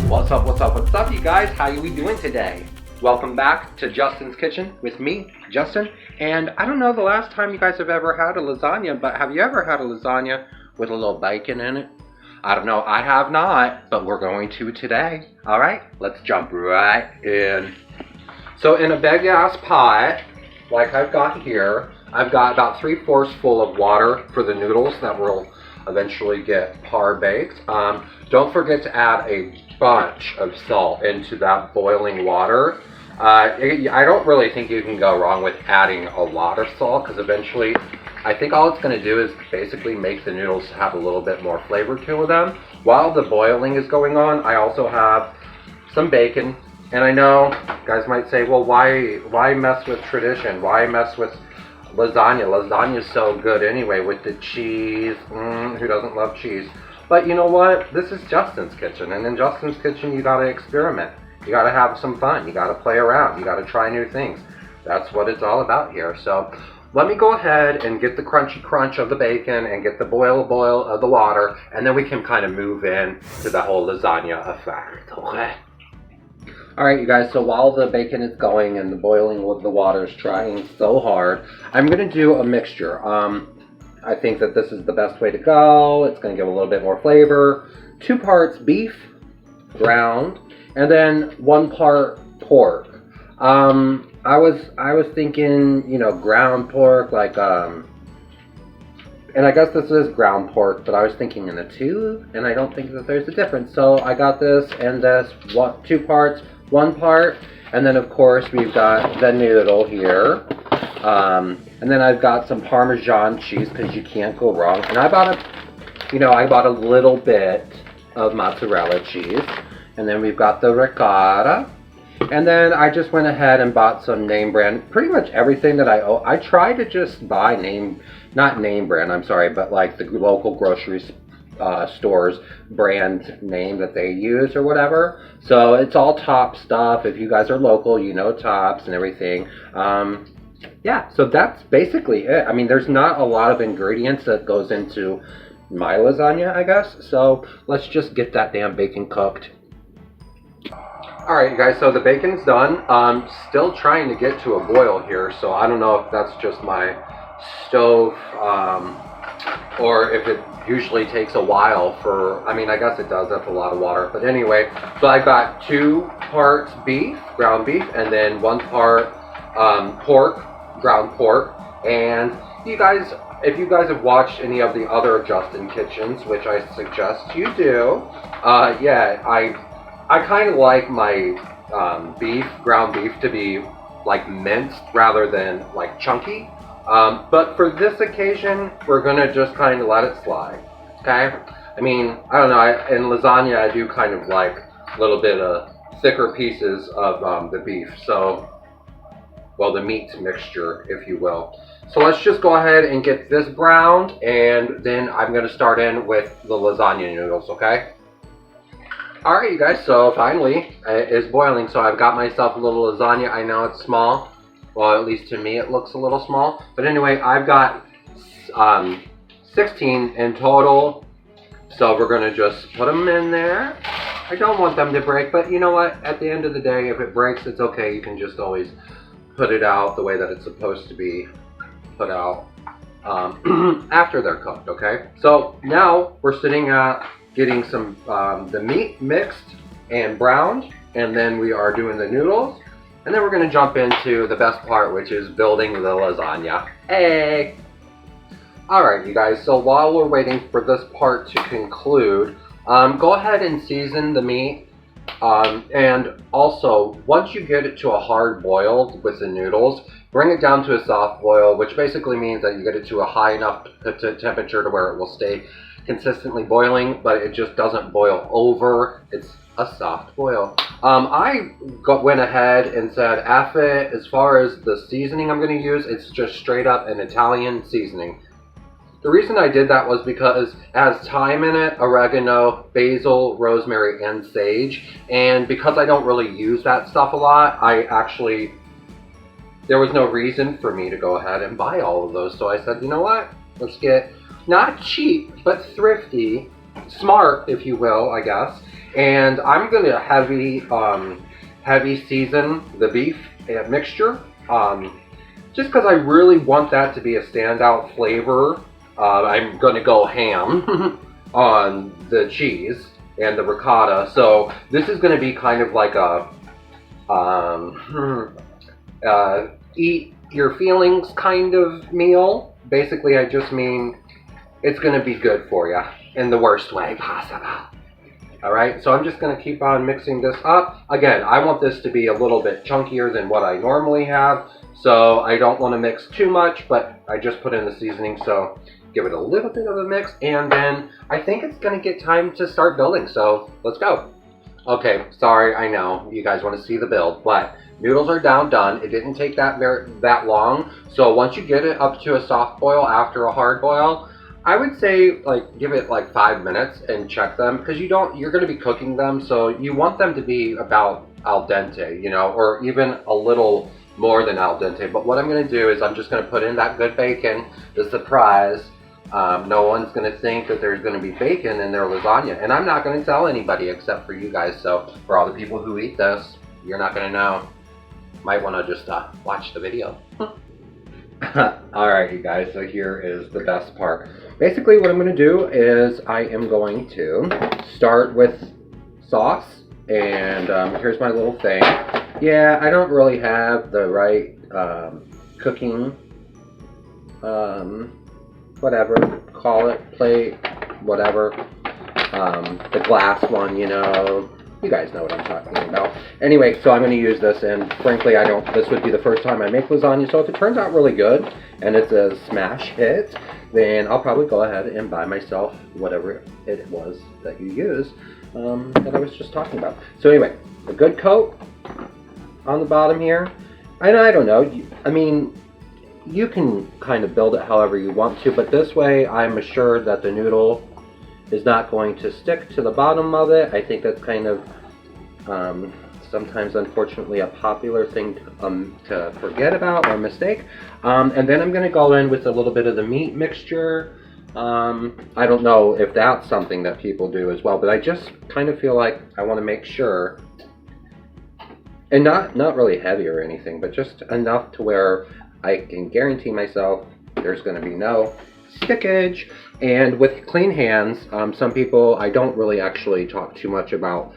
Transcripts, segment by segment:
What's up, what's up, what's up, you guys? How are we doing today? Welcome back to Justin's Kitchen with me, Justin. And I don't know the last time you guys have ever had a lasagna, but have you ever had a lasagna with a little bacon in it? I don't know, I have not, but we're going to today. All right, let's jump right in. So in a big ass pot, like I've got here, I've got about 3/4 full of water for the noodles that will eventually get par baked. Don't forget to add a bunch of salt into that boiling water. I don't really think you can go wrong with adding a lot of salt, because eventually I think all it's going to do is basically make the noodles have a little bit more flavor to them. While the boiling is going on, I also have some bacon. And I know you guys might say, well, why mess with tradition? Why mess with lasagna? Lasagna is so good anyway with the cheese. Who doesn't love cheese? But you know what? This is Justin's kitchen, and in Justin's kitchen, you gotta experiment. You gotta have some fun. You gotta play around. You gotta try new things. That's what it's all about here. So let me go ahead and get the crunchy crunch of the bacon and get the boil of the water, and then we can kind of move in to the whole lasagna effect. Okay. All right, you guys, so while the bacon is going and the boiling with the water is trying so hard, I'm gonna do a mixture. I think that this is the best way to go. It's gonna give a little bit more flavor. 2 parts beef, ground, and then 1 part pork. I was thinking, you know, ground pork, like, and I guess this is ground pork, but I was thinking in a tube, and I don't think that there's a difference. So I got this and this, 2 parts, 1 part, and then of course we've got the noodle here. And then I've got some Parmesan cheese, because you can't go wrong. And I bought a little bit of mozzarella cheese. And then we've got the ricotta. And then I just went ahead and bought some name brand. Pretty much everything that I try to just buy not name brand, I'm sorry, but like the local grocery stores brand name that they use or whatever. So it's all Top stuff. If you guys are local, you know Tops and everything. Yeah, so that's basically it. I mean, there's not a lot of ingredients that goes into my lasagna, I guess. So let's just get that damn bacon cooked. All right, you guys, so the bacon's done. Still trying to get to a boil here, so I don't know if that's just my stove or if it usually takes a while for, I mean, I guess it does, that's a lot of water. But anyway, so I got 2 parts beef, ground beef, and then 1 part pork, ground pork. And you guys, if you guys have watched any of the other Justin Kitchens, which I suggest you do, yeah, I kind of like my ground beef to be like minced rather than like chunky. But for this occasion, we're gonna just kind of let it slide, okay? I mean, I don't know, in lasagna I do kind of like a little bit of thicker pieces of the beef, so, well, the meat mixture, if you will. So let's just go ahead and get this browned, and then I'm gonna start in with the lasagna noodles, okay? All right, you guys, so finally it's boiling, so I've got myself a little lasagna. I know it's small. Well, at least to me it looks a little small. But anyway, I've got 16 in total. So we're gonna just put them in there. I don't want them to break, but you know what? At the end of the day, if it breaks, it's okay. You can just always put it out the way that it's supposed to be put out after they're cooked, okay? So now we're sitting at getting some the meat mixed and browned, and then we are doing the noodles. And then we're going to jump into the best part, which is building the lasagna. Hey! Alright, you guys, so while we're waiting for this part to conclude, go ahead and season the meat. And also, once you get it to a hard boil with the noodles, bring it down to a soft boil, which basically means that you get it to a high enough temperature to where it will stay consistently boiling, but it just doesn't boil over. It's a soft boil. I went ahead and said, F it, as far as the seasoning I'm going to use, it's just straight up an Italian seasoning. The reason I did that was because it has thyme in it, oregano, basil, rosemary, and sage. And because I don't really use that stuff a lot, there was no reason for me to go ahead and buy all of those. So I said, you know what? Let's get, not cheap, but thrifty, smart, if you will, I guess. And I'm gonna heavy season the beef mixture, just because I really want that to be a standout flavor. I'm gonna go ham on the cheese and the ricotta. So this is gonna be kind of like a eat your feelings kind of meal. Basically, I just mean it's gonna be good for you in the worst way possible. Alright, so I'm just going to keep on mixing this up. Again, I want this to be a little bit chunkier than what I normally have, so I don't want to mix too much, but I just put in the seasoning, so give it a little bit of a mix, and then I think it's going to get time to start building, so let's go. Okay, sorry, I know you guys want to see the build, but noodles are done. It didn't take that long, so once you get it up to a soft boil after a hard boil, I would say like give it like 5 minutes and check them, because you're going to be cooking them, so you want them to be about al dente, you know, or even a little more than al dente. But what I'm going to do is I'm just going to put in that good bacon, the surprise. No one's going to think that there's going to be bacon in their lasagna, and I'm not going to tell anybody except for you guys. So for all the people who eat this, you're not going to know. Might want to just watch the video. Alright, you guys, so here is the best part. Basically what I'm going to do is I am going to start with sauce, and here's my little thing. Yeah, I don't really have the right cooking, whatever, call it, plate, whatever, the glass one, you know. You guys know what I'm talking about. Anyway, so I'm going to use this, and frankly, this would be the first time I make lasagna, so if it turns out really good, and it's a smash hit, then I'll probably go ahead and buy myself whatever it was that you use, that I was just talking about. So anyway, a good coat on the bottom here, and I don't know, I mean, you can kind of build it however you want to, but this way I'm assured that the noodle is not going to stick to the bottom of it. I think that's kind of sometimes, unfortunately, a popular thing to forget about or mistake. And then I'm going to go in with a little bit of the meat mixture. I don't know if that's something that people do as well, but I just kind of feel like I want to make sure, and not really heavy or anything, but just enough to where I can guarantee myself there's going to be no stickage. And with clean hands, some people, I don't really actually talk too much about,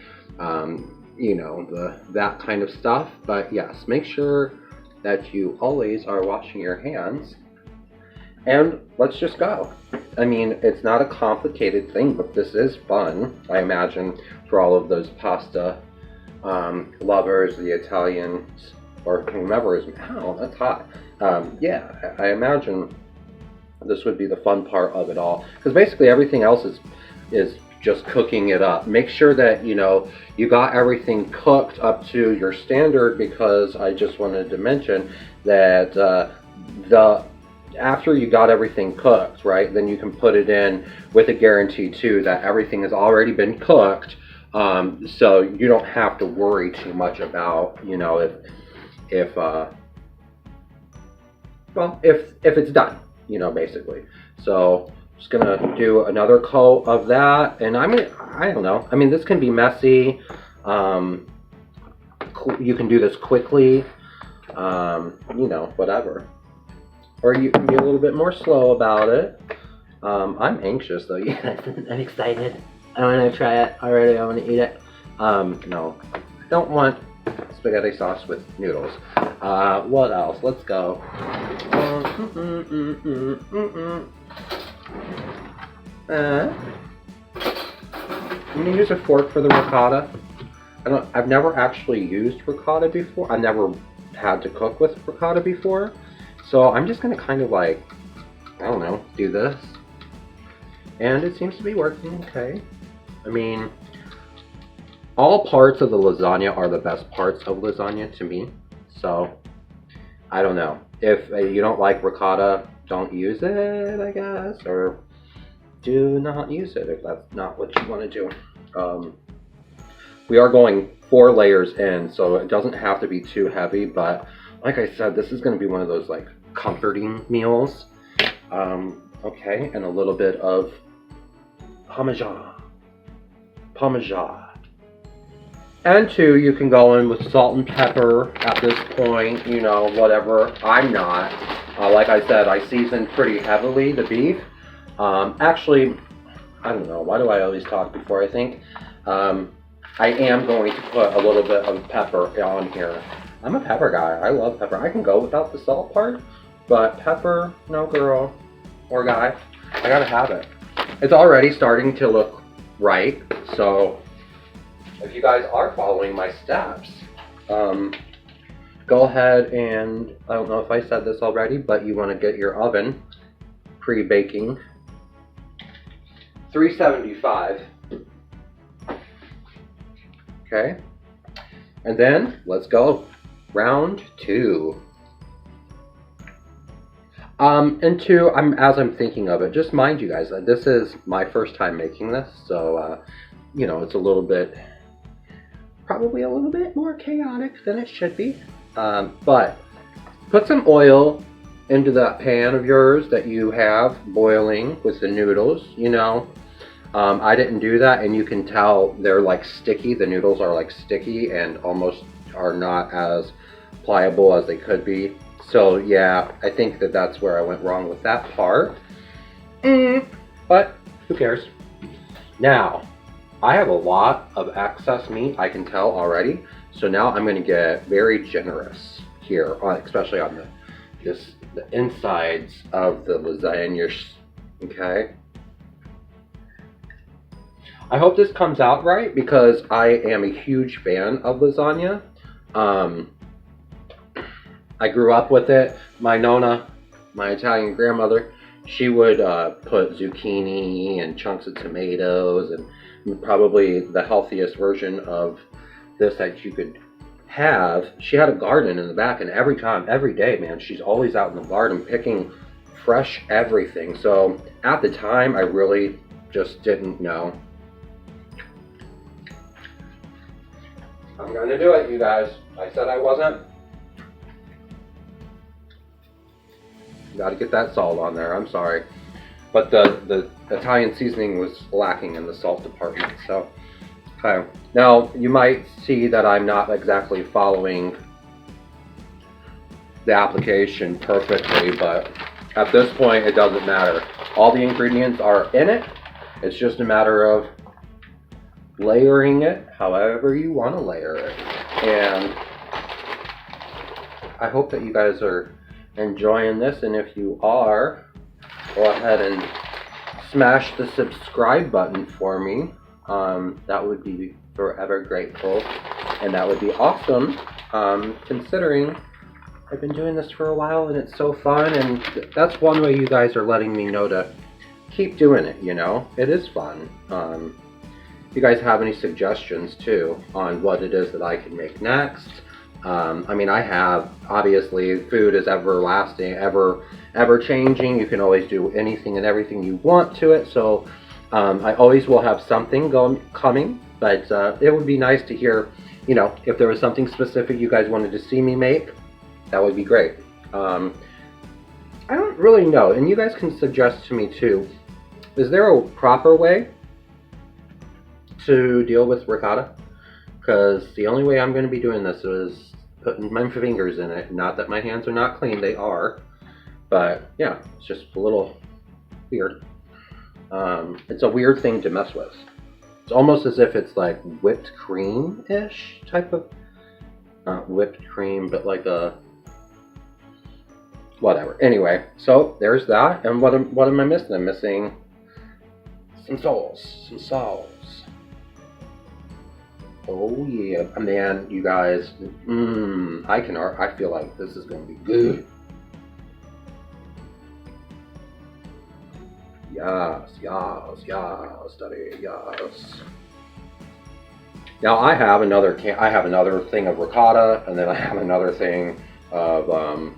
you know, that kind of stuff. But yes, make sure that you always are washing your hands. And let's just go. I mean, it's not a complicated thing, but this is fun, I imagine, for all of those pasta lovers, the Italians, or whomever is, ow, that's hot. Yeah, I imagine this would be the fun part of it all, because basically everything else is just cooking it up. Make sure that, you know, you got everything cooked up to your standard, because I just wanted to mention that after you got everything cooked, right, then you can put it in with a guarantee too that everything has already been cooked, so you don't have to worry too much about, you know, if it's done, you know, basically. So just gonna do another coat of that, and I don't know, I mean, this can be messy. You can do this quickly, you know, whatever, or you can be a little bit more slow about it. I'm anxious though. Yeah, I'm excited. I want to try it already. I want to eat it. No, I don't want spaghetti sauce with noodles. What else? Let's go. I'm gonna use a fork for the ricotta. I've never actually used ricotta before. I've never had to cook with ricotta before. So I'm just gonna kind of like, I don't know, do this. And it seems to be working okay. I mean, all parts of the lasagna are the best parts of lasagna to me. So, I don't know. If you don't like ricotta, don't use it, I guess. Or do not use it if that's not what you want to do. We are going 4 layers in, so it doesn't have to be too heavy. But like I said, this is going to be one of those like comforting meals. Okay, and a little bit of Parmesan. And two, you can go in with salt and pepper at this point, you know, whatever. I'm not. Like I said, I seasoned pretty heavily the beef. Actually, I don't know. Why do I always talk before I think? I am going to put a little bit of pepper on here. I'm a pepper guy. I love pepper. I can go without the salt part, but pepper, no girl or guy, I gotta have it. It's already starting to look right, so if you guys are following my steps, go ahead and, I don't know if I said this already, but you want to get your oven pre-baking 375. Okay, and then let's go round two. And two, as I'm thinking of it, just mind you guys, this is my first time making this, so you know, it's a little bit, probably a little bit more chaotic than it should be. But put some oil into that pan of yours that you have boiling with the noodles, you know. I didn't do that, and you can tell they're like sticky. The noodles are like sticky and almost are not as pliable as they could be. So yeah, I think that that's where I went wrong with that part. But who cares? Now, I have a lot of excess meat, I can tell already. So now I'm going to get very generous here, especially on the insides of the lasagna. Okay. I hope this comes out right because I am a huge fan of lasagna. I grew up with it. My Nonna, my Italian grandmother, she would put zucchini and chunks of tomatoes and probably the healthiest version of this that you could have. She had a garden in the back, and every day, man, she's always out in the garden picking fresh everything. So at the time, I really just didn't know. I'm gonna do it, you guys. I said I wasn't. Gotta get that salt on there, I'm sorry. But the Italian seasoning was lacking in the salt department, so. Okay. Now, you might see that I'm not exactly following the application perfectly, but at this point, it doesn't matter. All the ingredients are in it. It's just a matter of layering it however you want to layer it. And I hope that you guys are enjoying this, and if you are, go ahead and smash the subscribe button for me. That would be forever grateful, and that would be awesome, considering I've been doing this for a while and it's so fun, and that's one way you guys are letting me know to keep doing it, you know? It is fun. If you guys have any suggestions too on what it is that I can make next, I mean, I have, obviously, food is everlasting, ever changing. You can always do anything and everything you want to it, so I always will have something coming, but it would be nice to hear, you know, if there was something specific you guys wanted to see me make, that would be great. I don't really know, and you guys can suggest to me too, is there a proper way to deal with ricotta? Because the only way I'm going to be doing this is putting my fingers in it. Not that my hands are not clean, they are. But yeah, it's just a little weird. It's a weird thing to mess with. It's almost as if it's like whipped cream-ish type of, not whipped cream, but like a, whatever. Anyway, so there's that. And what am I missing? I'm missing some sauce. Oh yeah, man, you guys, I feel like this is gonna be good. Yes, daddy, yes. Now I have another thing of ricotta, and then I have another thing of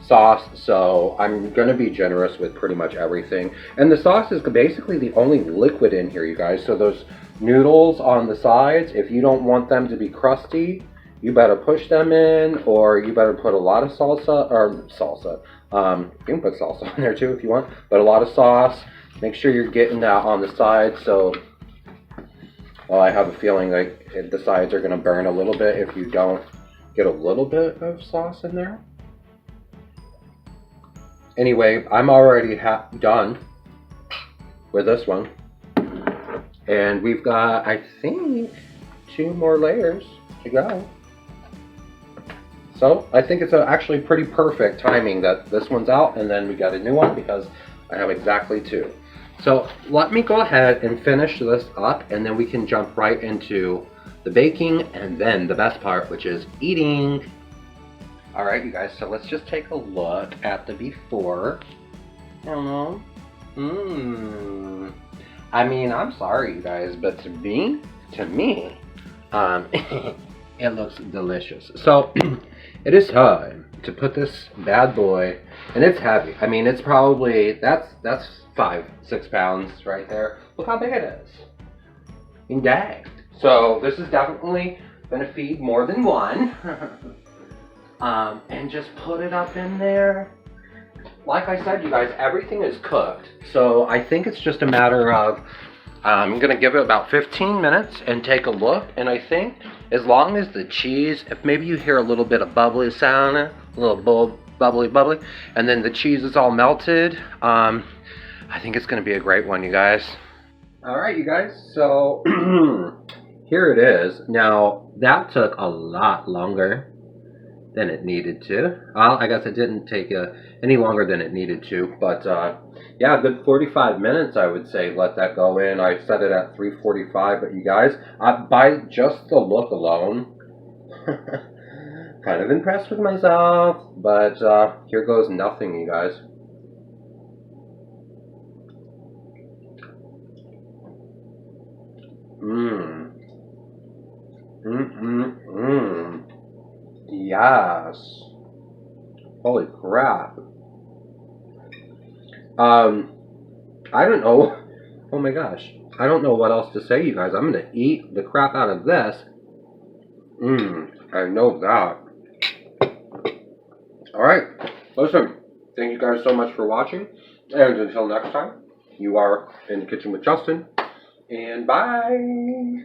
sauce. So I'm gonna be generous with pretty much everything. And the sauce is basically the only liquid in here, you guys. So those noodles on the sides, if you don't want them to be crusty, you better push them in, or you better put a lot of salsa. You can put salsa in there too if you want, but a lot of sauce. Make sure you're getting that on the side so Well, I have a feeling like the sides are going to burn a little bit if you don't get a little bit of sauce in there. Anyway, I'm already done with this one. And we've got, I think, 2 more layers to go. So I think it's actually pretty perfect timing that this one's out and then we got a new one because I have exactly 2. So let me go ahead and finish this up and then we can jump right into the baking and then the best part, which is eating. All right, you guys, so let's just take a look at the before. Hello. I mean, I'm sorry, you guys, but to me, it looks delicious. So it is time to put this bad boy, and it's heavy. I mean, it's probably, that's 5-6 pounds right there. Look how big it is. And dang. So this is definitely gonna feed more than one. And just put it up in there. Like I said, you guys, everything is cooked. So I think it's just a matter of, I'm gonna give it about 15 minutes and take a look. And I think as long as the cheese, if maybe you hear a little bit of bubbly sound, a little bubbly, and then the cheese is all melted, I think it's gonna be a great one, you guys. All right, you guys, so here it is. Now, that took a lot longer than it needed to. Well, I guess it didn't take any longer than it needed to, but yeah, a good 45 minutes, I would say, let that go in. I set it at 3:45, but you guys, by just the look alone, kind of impressed with myself, but here goes nothing, you guys. Yes. Holy crap. I don't know. Oh my gosh. I don't know what else to say, you guys. I'm gonna eat the crap out of this. I know that. Alright. Listen, thank you guys so much for watching. And until next time, you are in the kitchen with Justin. And bye.